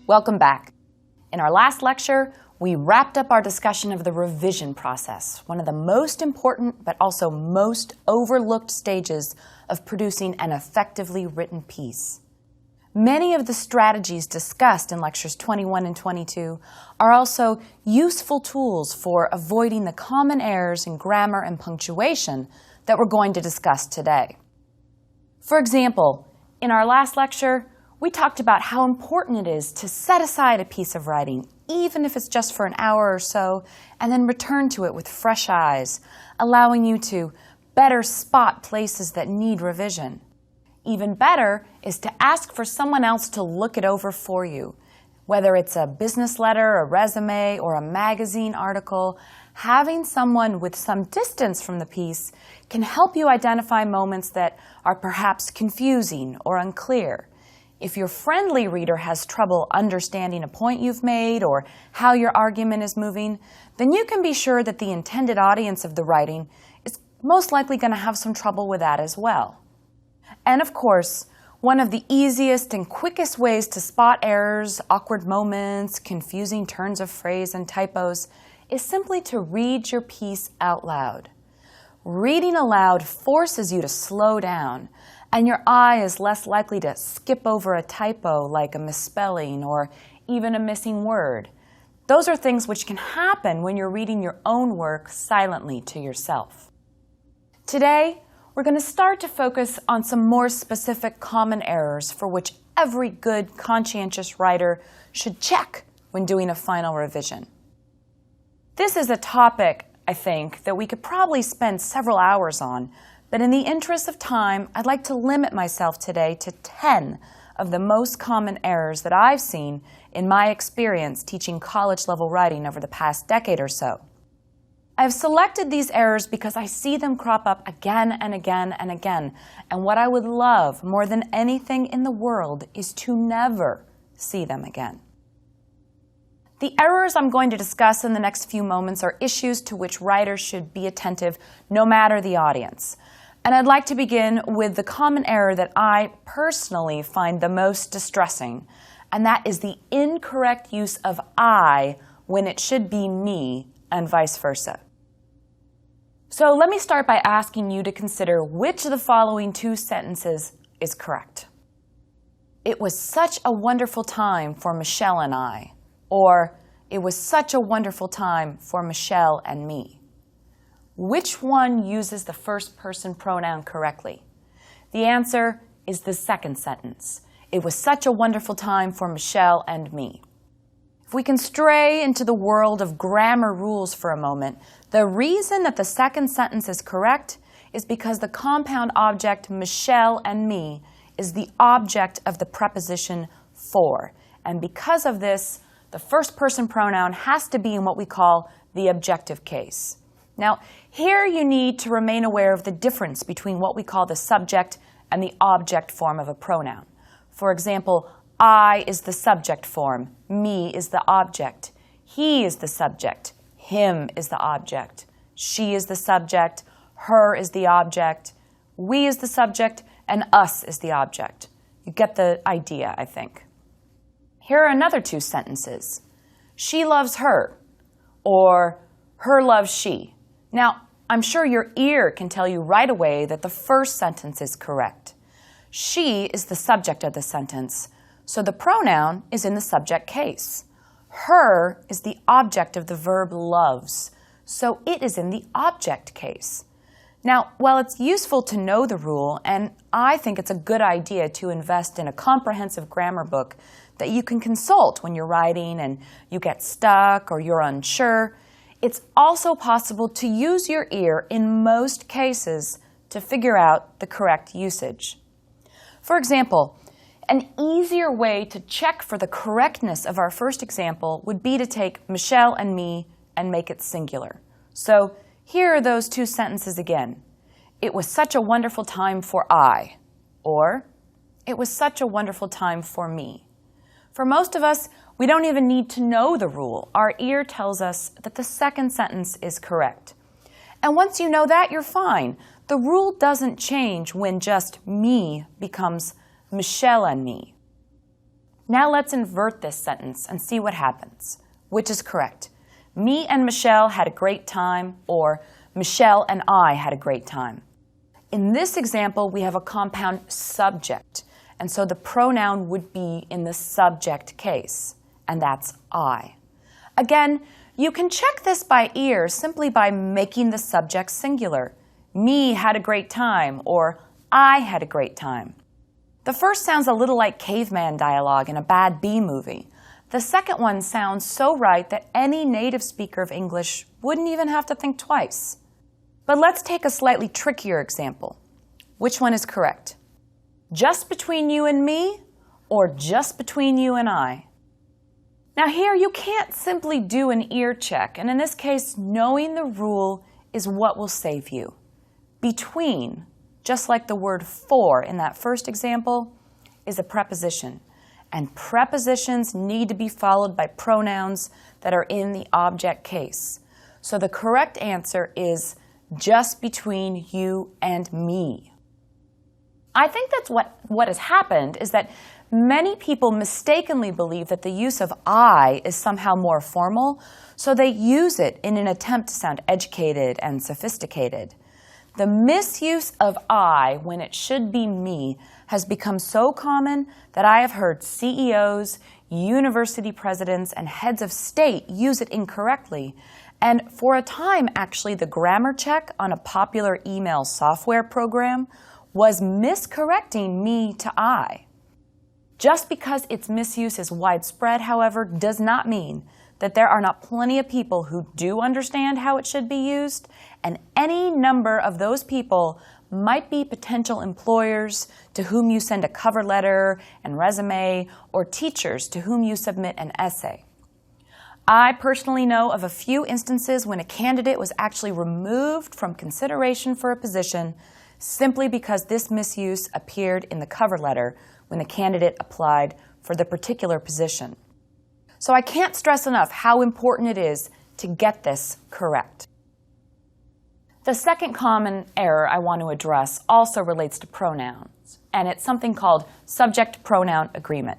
Welcome back. In our last lecture, we wrapped up our discussion of the revision process, one of the most important but also most overlooked stages of producing an effectively written piece. Many of the strategies discussed in lectures 21 and 22 are also useful tools for avoiding the common errors in grammar and punctuation that we're going to discuss today. For example, in our last lecture, we talked about how important it is to set aside a piece of writing, even if it's just for an hour or so, and then return to it with fresh eyes, allowing you to better spot places that need revision. Even better is to ask for someone else to look it over for you. Whether it's a business letter, a resume, or a magazine article, having someone with some distance from the piece can help you identify moments that are perhaps confusing or unclear. If your friendly reader has trouble understanding a point you've made or how your argument is moving, then you can be sure that the intended audience of the writing is most likely going to have some trouble with that as well. And of course, one of the easiest and quickest ways to spot errors, awkward moments, confusing turns of phrase, and typos is simply to read your piece out loud. Reading aloud forces you to slow down, and your eye is less likely to skip over a typo like a misspelling or even a missing word. Those are things which can happen when you're reading your own work silently to yourself. Today, we're going to start to focus on some more specific common errors for which every good, conscientious writer should check when doing a final revision. This is a topic, I think, that we could probably spend several hours on, but in the interest of time, I'd like to limit myself today to 10 of the most common errors that I've seen in my experience teaching college-level writing over the past decade or so. I've selected these errors because I see them crop up again and again and again, and what I would love more than anything in the world is to never see them again. The errors I'm going to discuss in the next few moments are issues to which writers should be attentive no matter the audience. And I'd like to begin with the common error that I personally find the most distressing, and that is the incorrect use of I when it should be me, and vice versa. So let me start by asking you to consider which of the following two sentences is correct. It was such a wonderful time for Michelle and I, or it was such a wonderful time for Michelle and me. Which one uses the first person pronoun correctly? The answer is the second sentence. It was such a wonderful time for Michelle and me. If we can stray into the world of grammar rules for a moment, the reason that the second sentence is correct is because the compound object Michelle and me is the object of the preposition for. And because of this, the first person pronoun has to be in what we call the objective case. Now, here you need to remain aware of the difference between what we call the subject and the object form of a pronoun. For example, I is the subject form, me is the object, he is the subject, him is the object, she is the subject, her is the object, we is the subject, and us is the object. You get the idea, I think. Here are another two sentences. She loves her, or her loves she. Now, I'm sure your ear can tell you right away that the first sentence is correct. She is the subject of the sentence, so the pronoun is in the subject case. Her is the object of the verb loves, so it is in the object case. Now, while it's useful to know the rule, and I think it's a good idea to invest in a comprehensive grammar book that you can consult when you're writing and you get stuck or you're unsure, it's also possible to use your ear in most cases to figure out the correct usage. For example, an easier way to check for the correctness of our first example would be to take Michelle and me and make it singular. So here are those two sentences again. It was such a wonderful time for I, or it was such a wonderful time for me. For most of us, we don't even need to know the rule. Our ear tells us that the second sentence is correct. And once you know that, you're fine. The rule doesn't change when just me becomes Michelle and me. Now let's invert this sentence and see what happens. Which is correct? Me and Michelle had a great time, or Michelle and I had a great time. In this example, we have a compound subject, and so the pronoun would be in the subject case, and that's I. Again, you can check this by ear simply by making the subject singular. Me had a great time, or I had a great time. The first sounds a little like caveman dialogue in a bad B movie. The second one sounds so right that any native speaker of English wouldn't even have to think twice. But let's take a slightly trickier example. Which one is correct? Just between you and me, or just between you and I? Now here you can't simply do an ear check, and in this case, knowing the rule is what will save you. Between, just like the word for in that first example, is a preposition. And prepositions need to be followed by pronouns that are in the object case. So the correct answer is just between you and me. I think that's what has happened is that many people mistakenly believe that the use of I is somehow more formal, so they use it in an attempt to sound educated and sophisticated. The misuse of I when it should be me has become so common that I have heard CEOs, university presidents, and heads of state use it incorrectly. And for a time, actually, the grammar check on a popular email software program was miscorrecting me to I. Just because its misuse is widespread, however, does not mean that there are not plenty of people who do understand how it should be used, and any number of those people might be potential employers to whom you send a cover letter and resume, or teachers to whom you submit an essay. I personally know of a few instances when a candidate was actually removed from consideration for a position simply because this misuse appeared in the cover letter when the candidate applied for the particular position. So I can't stress enough how important it is to get this correct. The second common error I want to address also relates to pronouns, and it's something called subject-pronoun agreement.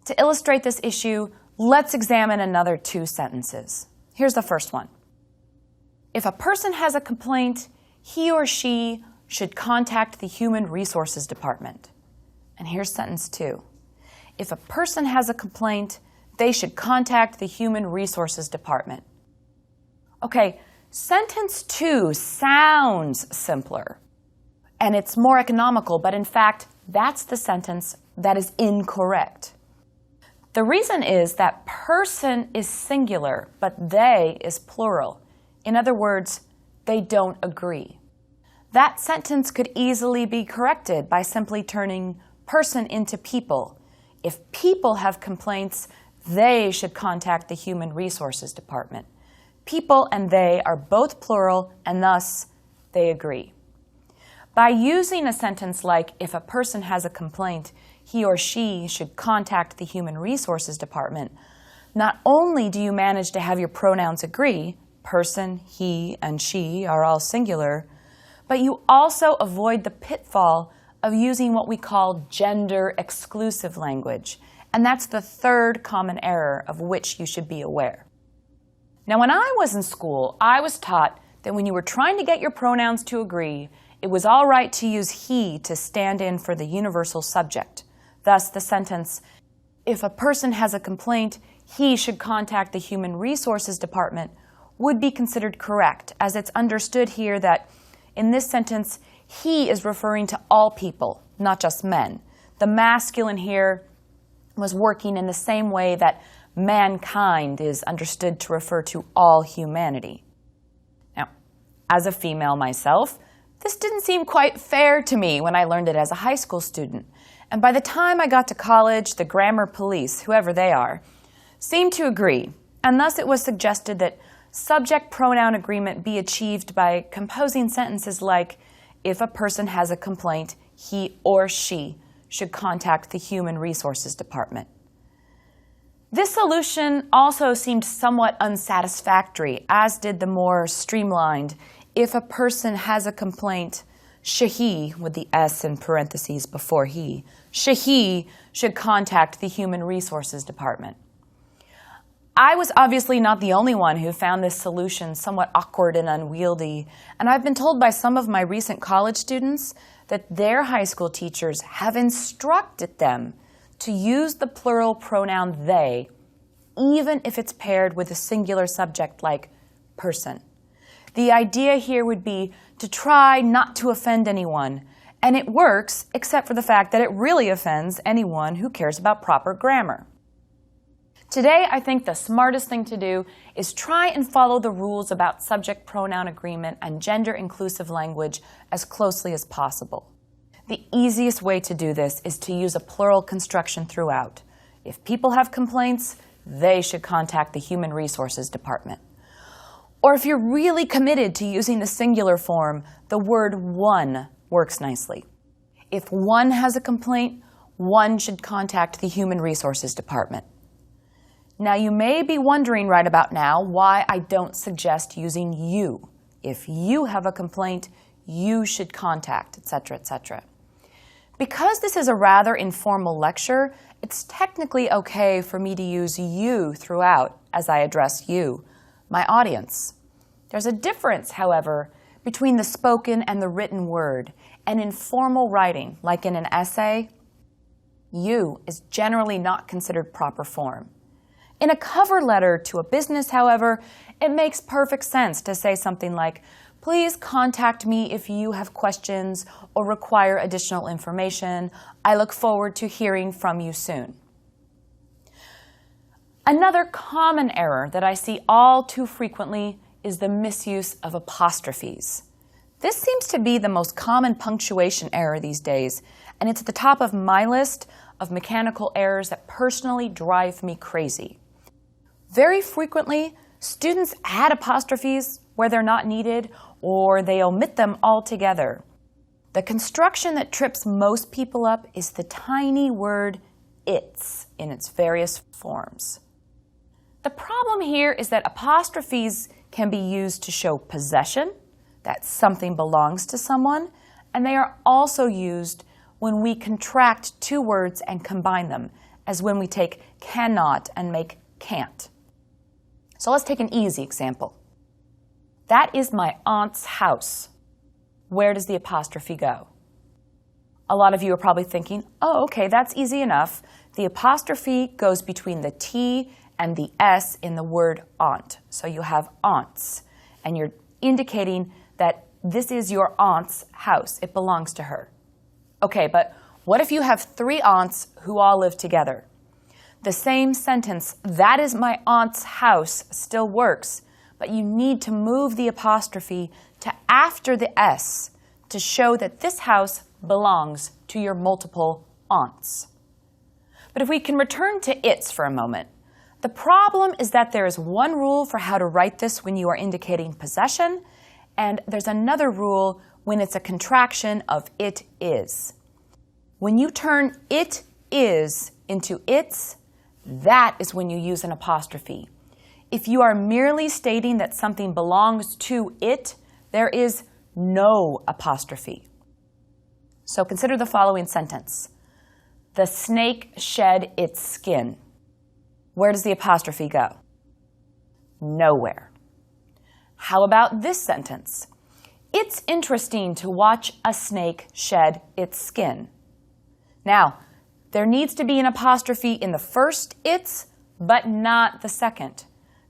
To illustrate this issue, let's examine another two sentences. Here's the first one. If a person has a complaint, he or she should contact the Human Resources Department. And here's sentence two. If a person has a complaint, they should contact the Human Resources Department. Okay, sentence two sounds simpler, and it's more economical, but in fact, that's the sentence that is incorrect. The reason is that person is singular, but they is plural. In other words, they don't agree. That sentence could easily be corrected by simply turning person into people. If people have complaints, they should contact the Human Resources Department. People and they are both plural, and thus they agree. By using a sentence like, if a person has a complaint, he or she should contact the Human Resources Department, not only do you manage to have your pronouns agree, person, he, and she are all singular, but you also avoid the pitfall of using what we call gender-exclusive language, and that's the third common error of which you should be aware. Now, when I was in school, I was taught that when you were trying to get your pronouns to agree, it was all right to use he to stand in for the universal subject. Thus, the sentence, if a person has a complaint, he should contact the Human Resources Department, would be considered correct, as it's understood here that in this sentence, he is referring to all people, not just men. The masculine here was working in the same way that mankind is understood to refer to all humanity. Now, as a female myself, this didn't seem quite fair to me when I learned it as a high school student. And by the time I got to college, the grammar police, whoever they are, seemed to agree. And thus it was suggested that subject-pronoun agreement be achieved by composing sentences like, if a person has a complaint, he or she should contact the Human Resources Department. This solution also seemed somewhat unsatisfactory, as did the more streamlined, if a person has a complaint, Shahi, with the S in parentheses before he, Shahi should contact the Human Resources Department. I was obviously not the only one who found this solution somewhat awkward and unwieldy, and I've been told by some of my recent college students that their high school teachers have instructed them to use the plural pronoun they, even if it's paired with a singular subject like person. The idea here would be to try not to offend anyone, and it works except for the fact that it really offends anyone who cares about proper grammar. Today, I think the smartest thing to do is try and follow the rules about subject-pronoun agreement and gender-inclusive language as closely as possible. The easiest way to do this is to use a plural construction throughout. If people have complaints, they should contact the Human Resources Department. Or if you're really committed to using the singular form, the word one works nicely. If one has a complaint, one should contact the Human Resources Department. Now, you may be wondering right about now why I don't suggest using you. If you have a complaint, you should contact, etc., etc. Because this is a rather informal lecture, it's technically okay for me to use you throughout as I address you, my audience. There's a difference, however, between the spoken and the written word, and in formal writing, like in an essay, you is generally not considered proper form. In a cover letter to a business, however, it makes perfect sense to say something like, please contact me if you have questions or require additional information. I look forward to hearing from you soon. Another common error that I see all too frequently is the misuse of apostrophes. This seems to be the most common punctuation error these days, and it's at the top of my list of mechanical errors that personally drive me crazy. Very frequently, students add apostrophes where they're not needed, or they omit them altogether. The construction that trips most people up is the tiny word its in its various forms. The problem here is that apostrophes can be used to show possession, that something belongs to someone, and they are also used when we contract two words and combine them, as when we take cannot and make can't. So let's take an easy example. That is my aunt's house. Where does the apostrophe go? A lot of you are probably thinking, oh, okay, that's easy enough. The apostrophe goes between the T and the S in the word aunt. So you have aunts, and you're indicating that this is your aunt's house. It belongs to her. Okay, but what if you have three aunts who all live together? The same sentence, that is my aunt's house, still works, but you need to move the apostrophe to after the S to show that this house belongs to your multiple aunts. But if we can return to its for a moment, the problem is that there is one rule for how to write this when you are indicating possession, and there's another rule when it's a contraction of it is. When you turn it is into its, that is when you use an apostrophe. If you are merely stating that something belongs to it, there is no apostrophe. So consider the following sentence. The snake shed its skin. Where does the apostrophe go? Nowhere. How about this sentence? It's interesting to watch a snake shed its skin. Now, there needs to be an apostrophe in the first its, but not the second.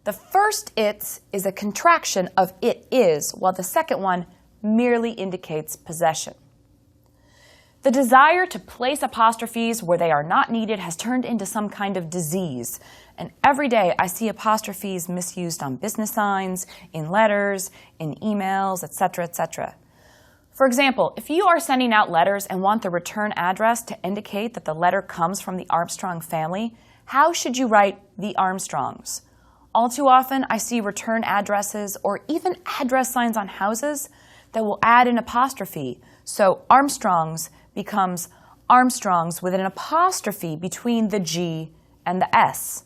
The first its is a contraction of it is, while the second one merely indicates possession. The desire to place apostrophes where they are not needed has turned into some kind of disease, and every day I see apostrophes misused on business signs, in letters, in emails, etc., etc. For example, if you are sending out letters and want the return address to indicate that the letter comes from the Armstrong family, how should you write the Armstrongs? All too often, I see return addresses or even address signs on houses that will add an apostrophe. So Armstrongs becomes Armstrongs with an apostrophe between the G and the S.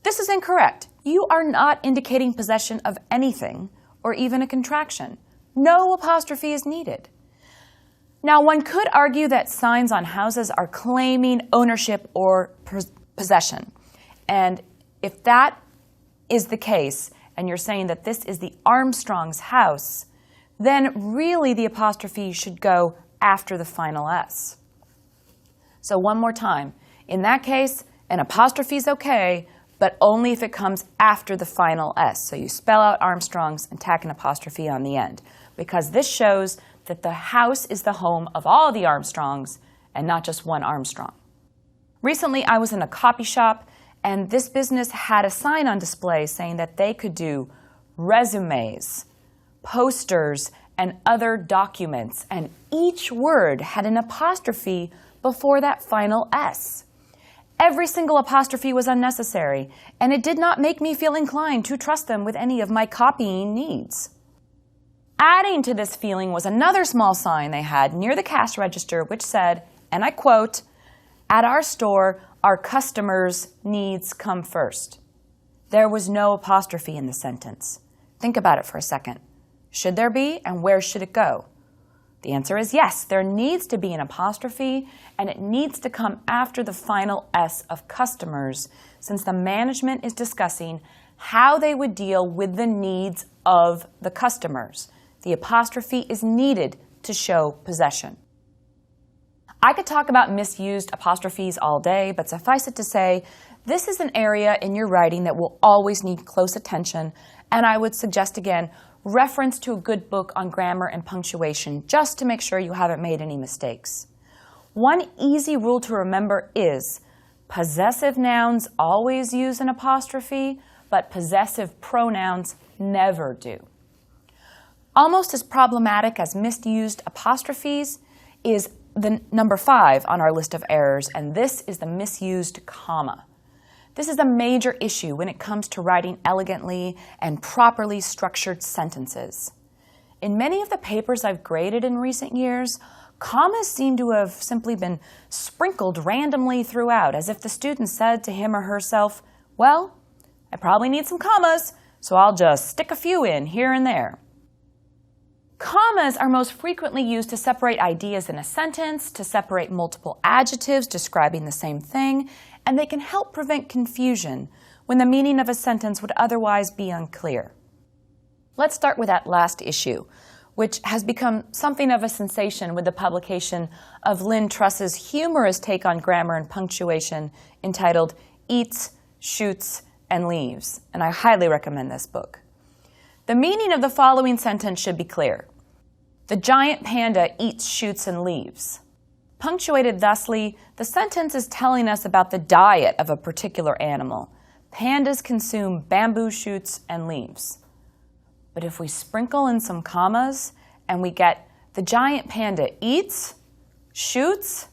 This is incorrect. You are not indicating possession of anything or even a contraction. No apostrophe is needed. Now, one could argue that signs on houses are claiming ownership or possession. And if that is the case, and you're saying that this is the Armstrongs' house, then really the apostrophe should go after the final S. So one more time. In that case, an apostrophe is okay, but only if it comes after the final S. So you spell out Armstrongs and tack an apostrophe on the end, because this shows that the house is the home of all the Armstrongs and not just one Armstrong. Recently, I was in a copy shop, and this business had a sign on display saying that they could do resumes, posters, and other documents, and each word had an apostrophe before that final S. Every single apostrophe was unnecessary, and it did not make me feel inclined to trust them with any of my copying needs. Adding to this feeling was another small sign they had near the cash register which said, and I quote, "At our store, our customers' needs come first." There was no apostrophe in the sentence. Think about it for a second. Should there be, and where should it go? The answer is yes, there needs to be an apostrophe, and it needs to come after the final S of customers, since the management is discussing how they would deal with the needs of the customers. The apostrophe is needed to show possession. I could talk about misused apostrophes all day, but suffice it to say, this is an area in your writing that will always need close attention, and I would suggest again, reference to a good book on grammar and punctuation just to make sure you haven't made any mistakes. One easy rule to remember is possessive nouns always use an apostrophe, but possessive pronouns never do. Almost as problematic as misused apostrophes is the number 5 on our list of errors, and this is the misused comma. This is a major issue when it comes to writing elegantly and properly structured sentences. In many of the papers I've graded in recent years, commas seem to have simply been sprinkled randomly throughout, as if the student said to him or herself, "Well, I probably need some commas, so I'll just stick a few in here and there." Commas are most frequently used to separate ideas in a sentence, to separate multiple adjectives describing the same thing, and they can help prevent confusion when the meaning of a sentence would otherwise be unclear. Let's start with that last issue, which has become something of a sensation with the publication of Lynn Truss's humorous take on grammar and punctuation entitled Eats, Shoots, and Leaves, and I highly recommend this book. The meaning of the following sentence should be clear. The giant panda eats shoots and leaves. Punctuated thusly, the sentence is telling us about the diet of a particular animal. Pandas consume bamboo shoots and leaves. But if we sprinkle in some commas and we get the giant panda eats, shoots,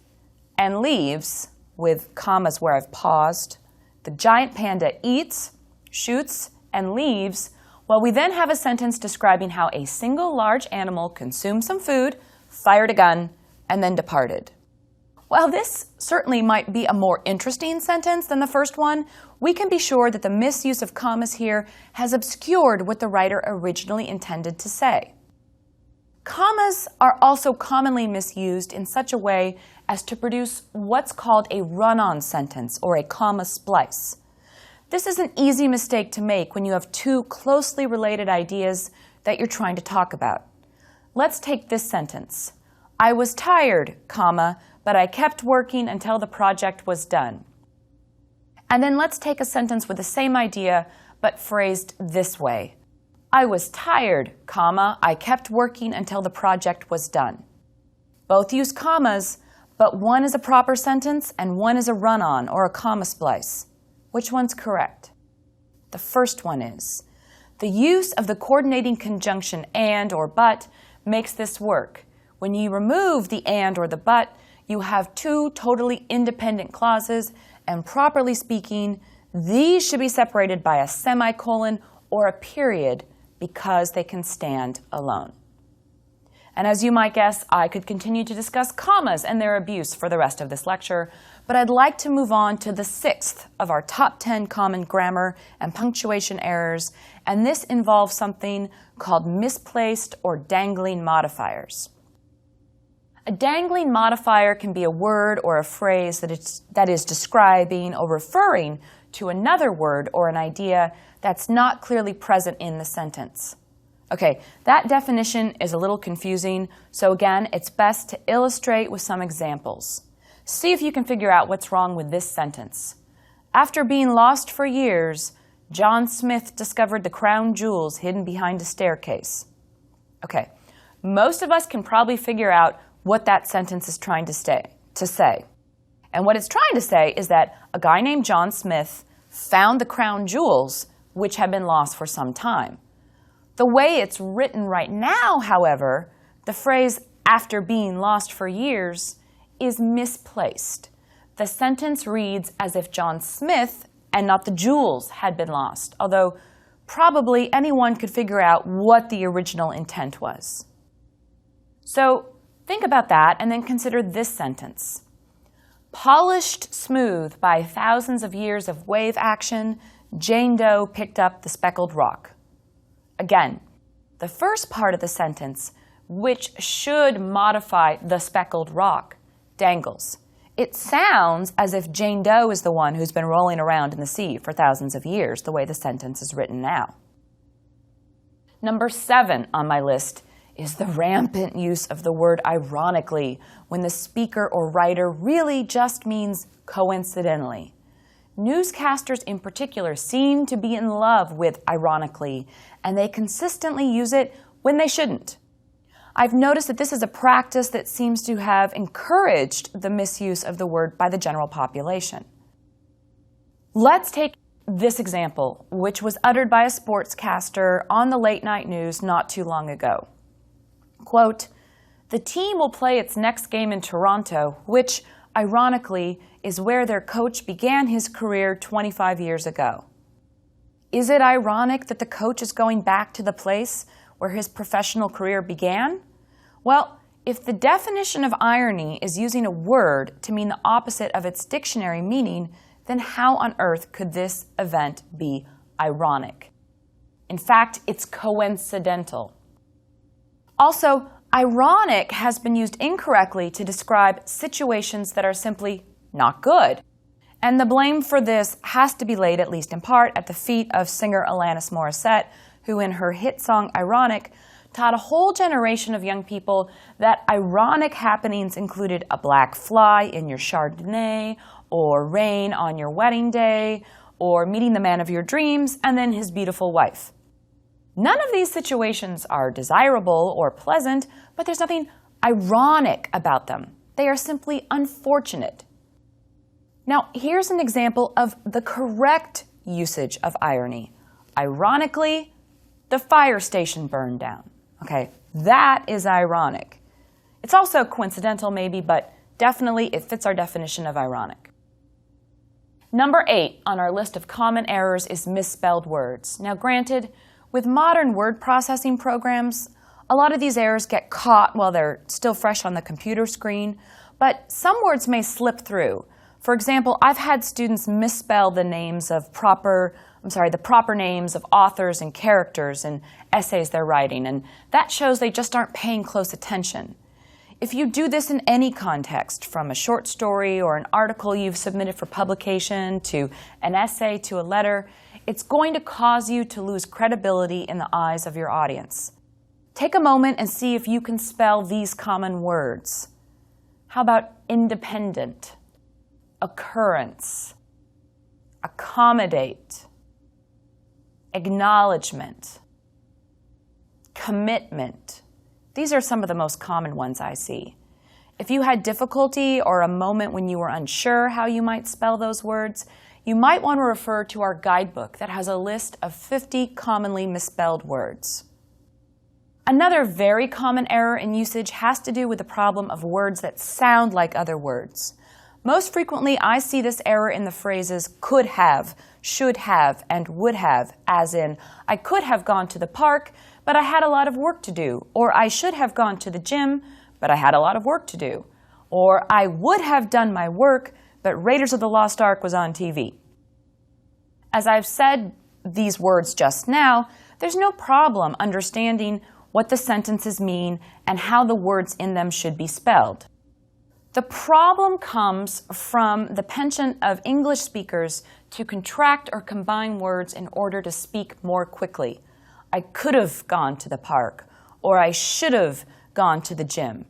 and leaves, with commas where I've paused, the giant panda eats, shoots, and leaves, well, we then have a sentence describing how a single large animal consumed some food, fired a gun, and then departed. While this certainly might be a more interesting sentence than the first one, we can be sure that the misuse of commas here has obscured what the writer originally intended to say. Commas are also commonly misused in such a way as to produce what's called a run-on sentence or a comma splice. This is an easy mistake to make when you have two closely related ideas that you're trying to talk about. Let's take this sentence. I was tired, comma, but I kept working until the project was done. And then let's take a sentence with the same idea, but phrased this way. I was tired, comma, I kept working until the project was done. Both use commas, but one is a proper sentence and one is a run-on or a comma splice. Which one's correct? The first one is. The use of the coordinating conjunction and or but makes this work. When you remove the and or the but, you have two totally independent clauses, and properly speaking, these should be separated by a semicolon or a period because they can stand alone. And as you might guess, I could continue to discuss commas and their abuse for the rest of this lecture, but I'd like to move on to the 6th of our top 10 common grammar and punctuation errors, and this involves something called misplaced or dangling modifiers. A dangling modifier can be a word or a phrase that is describing or referring to another word or an idea that's not clearly present in the sentence. Okay, that definition is a little confusing, so again, it's best to illustrate with some examples. See if you can figure out what's wrong with this sentence. After being lost for years, John Smith discovered the crown jewels hidden behind a staircase. Okay, most of us can probably figure out what that sentence is trying to say. And what it's trying to say is that a guy named John Smith found the crown jewels, which had been lost for some time. The way it's written right now, however, the phrase, after being lost for years, is misplaced. The sentence reads as if John Smith and not the jewels had been lost, although probably anyone could figure out what the original intent was. So think about that and then consider this sentence. Polished smooth by thousands of years of wave action, Jane Doe picked up the speckled rock. Again, the first part of the sentence, which should modify the speckled rock, dangles. It sounds as if Jane Doe is the one who's been rolling around in the sea for thousands of years, the way the sentence is written now. Number 7 on my list is the rampant use of the word ironically when the speaker or writer really just means coincidentally. Newscasters in particular seem to be in love with ironically, and they consistently use it when they shouldn't. I've noticed that this is a practice that seems to have encouraged the misuse of the word by the general population. Let's take this example, which was uttered by a sportscaster on the late night news not too long ago. Quote, "The team will play its next game in Toronto, which, ironically, is where their coach began his career 25 years ago." Is it ironic that the coach is going back to the place where his professional career began? Well, if the definition of irony is using a word to mean the opposite of its dictionary meaning, then how on earth could this event be ironic? In fact, it's coincidental. Also, ironic has been used incorrectly to describe situations that are simply not good. And the blame for this has to be laid, at least in part, at the feet of singer Alanis Morissette, who in her hit song Ironic taught a whole generation of young people that ironic happenings included a black fly in your Chardonnay, or rain on your wedding day, or meeting the man of your dreams and then his beautiful wife. None of these situations are desirable or pleasant, but there's nothing ironic about them. They are simply unfortunate. Now, here's an example of the correct usage of irony. Ironically, the fire station burned down. Okay, that is ironic. It's also coincidental maybe, but definitely it fits our definition of ironic. Number 8 on our list of common errors is misspelled words. Now, granted, with modern word processing programs, a lot of these errors get caught while they're still fresh on the computer screen, but some words may slip through. For example, I've had students misspell the proper names of authors and characters in essays they're writing, and that shows they just aren't paying close attention. If you do this in any context, from a short story or an article you've submitted for publication to an essay to a letter, it's going to cause you to lose credibility in the eyes of your audience. Take a moment and see if you can spell these common words. How about independent, occurrence, accommodate, acknowledgement, commitment? These are some of the most common ones I see. If you had difficulty or a moment when you were unsure how you might spell those words, you might want to refer to our guidebook that has a list of 50 commonly misspelled words. Another very common error in usage has to do with the problem of words that sound like other words. Most frequently, I see this error in the phrases could have, should have, and would have, as in, I could have gone to the park, but I had a lot of work to do, or I should have gone to the gym, but I had a lot of work to do, or I would have done my work, but Raiders of the Lost Ark was on TV. As I've said these words just now, there's no problem understanding what the sentences mean, and how the words in them should be spelled. The problem comes from the penchant of English speakers to contract or combine words in order to speak more quickly. I could have gone to the park, or I should have gone to the gym.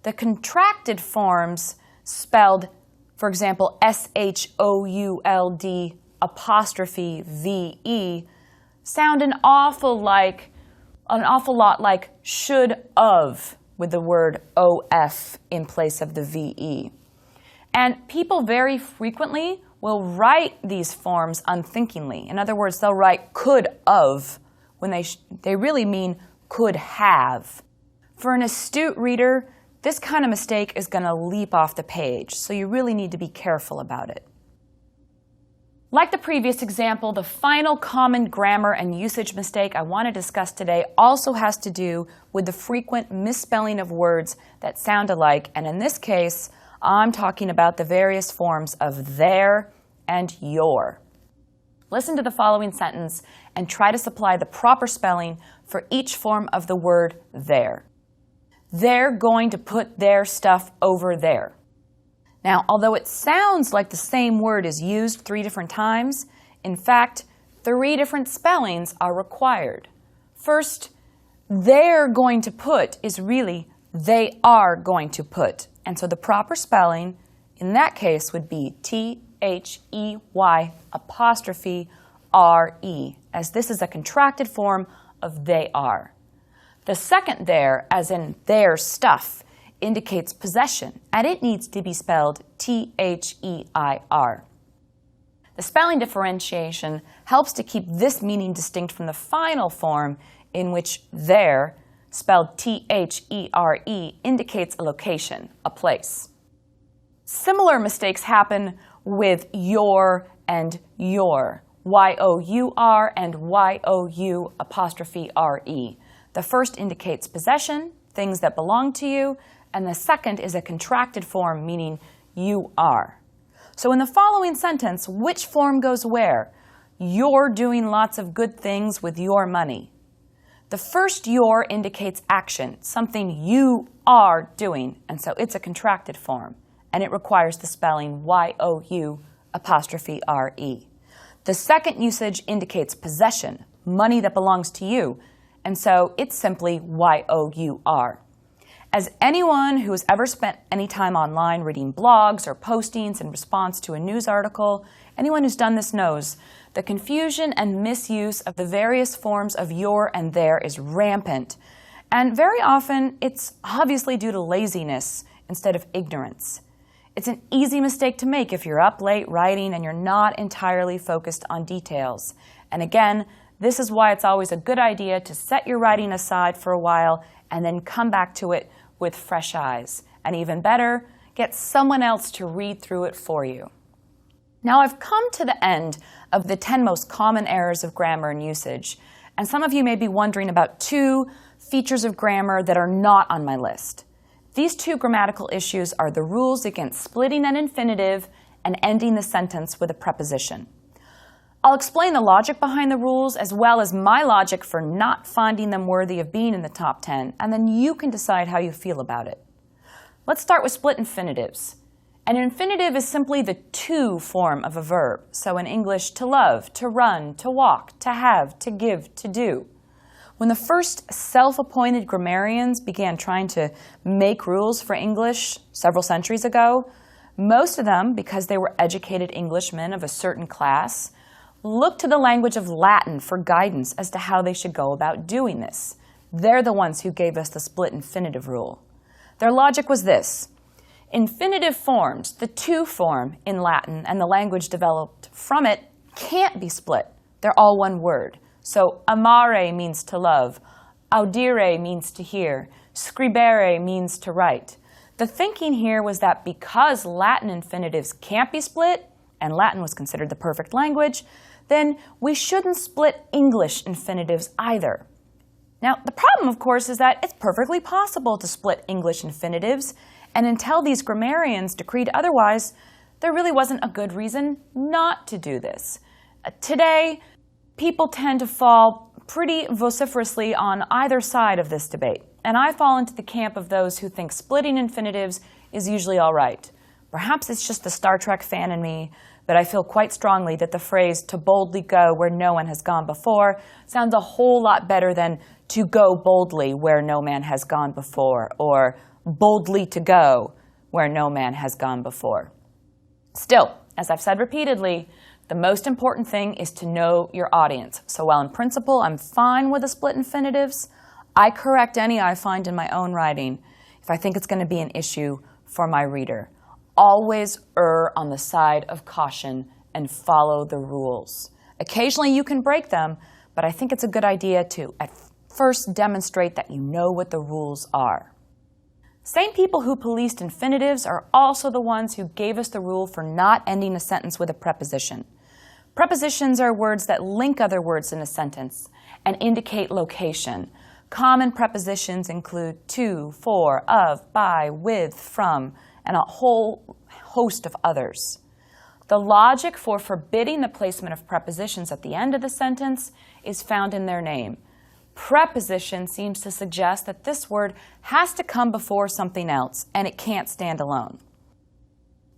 The contracted forms spelled, for example, SHOULD apostrophe VE, sound an awful lot like should of, with the word OF in place of the VE. And people very frequently will write these forms unthinkingly. In other words, they'll write could of when they really mean could have. For an astute reader, this kind of mistake is going to leap off the page, so you really need to be careful about it. Like the previous example, the final common grammar and usage mistake I want to discuss today also has to do with the frequent misspelling of words that sound alike, and in this case, I'm talking about the various forms of their and your. Listen to the following sentence and try to supply the proper spelling for each form of the word there. They're going to put their stuff over there. Now, although it sounds like the same word is used 3 different times, in fact, 3 different spellings are required. First, they're going to put is really they are going to put. And so the proper spelling in that case would be THEY apostrophe RE, as this is a contracted form of they are. The second there, as in their stuff, indicates possession, and it needs to be spelled THEIR. The spelling differentiation helps to keep this meaning distinct from the final form in which there, spelled THERE, indicates a location, a place. Similar mistakes happen with your and your, YOUR and YOU apostrophe RE. The first indicates possession, things that belong to you, and the second is a contracted form meaning you are. So in the following sentence, which form goes where? You're doing lots of good things with your money. The first your indicates action, something you are doing, and so it's a contracted form, and it requires the spelling YOU apostrophe RE. The second usage indicates possession, money that belongs to you, and so it's simply YOUR. As anyone who has ever spent any time online reading blogs or postings in response to a news article, anyone who's done this knows the confusion and misuse of the various forms of your and their is rampant. And very often, it's obviously due to laziness instead of ignorance. It's an easy mistake to make if you're up late writing and you're not entirely focused on details. And again, this is why it's always a good idea to set your writing aside for a while and then come back to it with fresh eyes. And even better, get someone else to read through it for you. Now I've come to the end of the 10 most common errors of grammar and usage, and some of you may be wondering about 2 features of grammar that are not on my list. These 2 grammatical issues are the rules against splitting an infinitive and ending the sentence with a preposition. I'll explain the logic behind the rules as well as my logic for not finding them worthy of being in the top 10, and then you can decide how you feel about it. Let's start with split infinitives. An infinitive is simply the to form of a verb. So in English, to love, to run, to walk, to have, to give, to do. When the first self-appointed grammarians began trying to make rules for English several centuries ago, most of them, because they were educated Englishmen of a certain class, looked to the language of Latin for guidance as to how they should go about doing this. They're the ones who gave us the split infinitive rule. Their logic was this. Infinitive forms, the to form in Latin and the language developed from it, can't be split. They're all one word. So amare means to love, audire means to hear, scribere means to write. The thinking here was that because Latin infinitives can't be split, and Latin was considered the perfect language, then we shouldn't split English infinitives either. Now, the problem, of course, is that it's perfectly possible to split English infinitives, and until these grammarians decreed otherwise, there really wasn't a good reason not to do this. Today, people tend to fall pretty vociferously on either side of this debate, and I fall into the camp of those who think splitting infinitives is usually all right. Perhaps it's just the Star Trek fan in me, but I feel quite strongly that the phrase "to boldly go where no one has gone before" sounds a whole lot better than "to go boldly where no man has gone before," or "boldly to go where no man has gone before." Still, as I've said repeatedly, the most important thing is to know your audience. So while in principle I'm fine with the split infinitives, I correct any I find in my own writing if I think it's going to be an issue for my reader. Always err on the side of caution and follow the rules. Occasionally you can break them, but I think it's a good idea to at first demonstrate that you know what the rules are. Same people who policed infinitives are also the ones who gave us the rule for not ending a sentence with a preposition. Prepositions are words that link other words in a sentence and indicate location. Common prepositions include to, for, of, by, with, from, and a whole host of others. The logic for forbidding the placement of prepositions at the end of the sentence is found in their name. Preposition seems to suggest that this word has to come before something else, and it can't stand alone.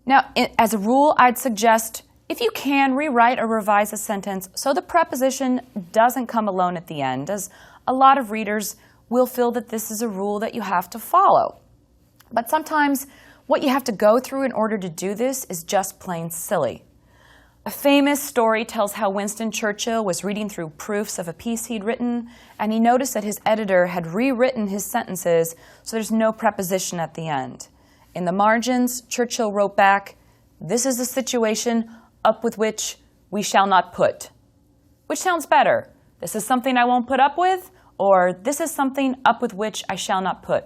Now, as a rule, I'd suggest if you can, rewrite or revise a sentence so the preposition doesn't come alone at the end, as a lot of readers will feel that this is a rule that you have to follow. But sometimes what you have to go through in order to do this is just plain silly. A famous story tells how Winston Churchill was reading through proofs of a piece he'd written, and he noticed that his editor had rewritten his sentences so there's no preposition at the end. In the margins, Churchill wrote back, "This is a situation up with which we shall not put." Which sounds better? This is something I won't put up with, or this is something up with which I shall not put?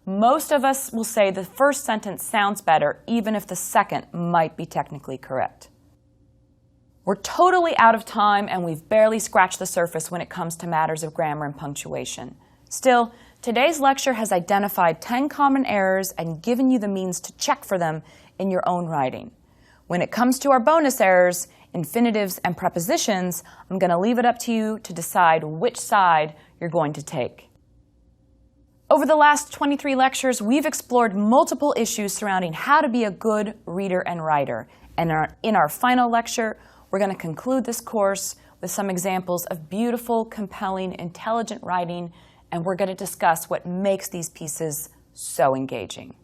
Most of us will say the first sentence sounds better, even if the second might be technically correct. We're totally out of time, and we've barely scratched the surface when it comes to matters of grammar and punctuation. Still, today's lecture has identified 10 common errors and given you the means to check for them in your own writing. When it comes to our bonus errors, infinitives and prepositions, I'm going to leave it up to you to decide which side you're going to take. Over the last 23 lectures, we've explored multiple issues surrounding how to be a good reader and writer. And in our final lecture, we're going to conclude this course with some examples of beautiful, compelling, intelligent writing, and we're going to discuss what makes these pieces so engaging.